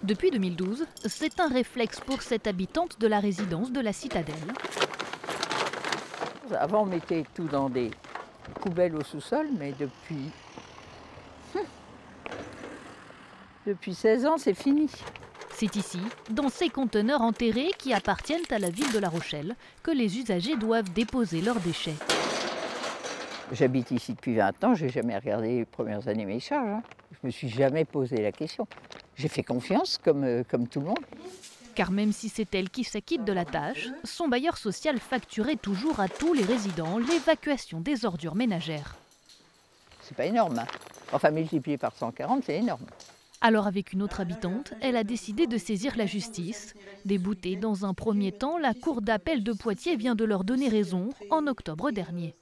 Depuis 2012, c'est un réflexe pour cette habitante de la résidence de la Citadelle. Avant, on mettait tout dans des poubelles au sous-sol, mais depuis 16 ans, c'est fini. C'est ici, dans ces conteneurs enterrés qui appartiennent à la ville de La Rochelle, que les usagers doivent déposer leurs déchets. J'habite ici depuis 20 ans, je n'ai jamais regardé les premières années mes charges. Je ne me suis jamais posé la question. J'ai fait confiance comme tout le monde. Car même si c'est elle qui s'acquitte de la tâche, son bailleur social facturait toujours à tous les résidents l'évacuation des ordures ménagères. C'est pas énorme. Enfin, multiplié par 140, c'est énorme. Alors avec une autre habitante, elle a décidé de saisir la justice. Déboutée dans un premier temps, la cour d'appel de Poitiers vient de leur donner raison en octobre dernier.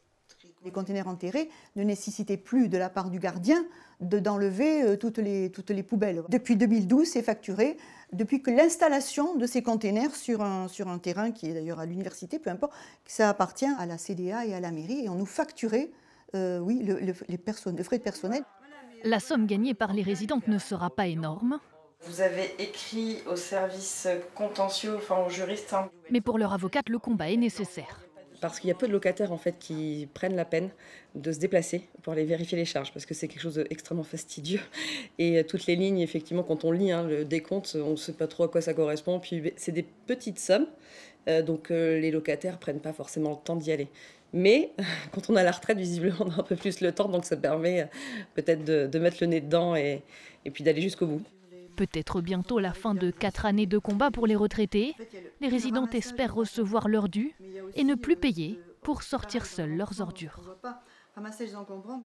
Les conteneurs enterrés ne nécessitaient plus de la part du gardien d'enlever toutes les poubelles. Depuis 2012, c'est facturé, depuis que l'installation de ces conteneurs sur un terrain qui est d'ailleurs à l'université, peu importe, ça appartient à la CDA et à la mairie, et on nous facturait les frais de personnel. La somme gagnée par les résidentes ne sera pas énorme. Vous avez écrit au service contentieux, enfin aux juristes. Mais pour leur avocate, le combat est nécessaire. Parce qu'il y a peu de locataires en fait qui prennent la peine de se déplacer pour aller vérifier les charges, parce que c'est quelque chose d'extrêmement fastidieux. Et toutes les lignes, effectivement, quand on lit le décompte, on ne sait pas trop à quoi ça correspond. Puis c'est des petites sommes, donc les locataires prennent pas forcément le temps d'y aller. Mais quand on a la retraite, visiblement, on a un peu plus le temps, donc ça permet peut-être de mettre le nez dedans et puis d'aller jusqu'au bout. Peut-être bientôt la fin de 4 années de combat pour les retraités. Les résidentes espèrent recevoir leur dû et ne plus payer pour sortir seules leurs ordures.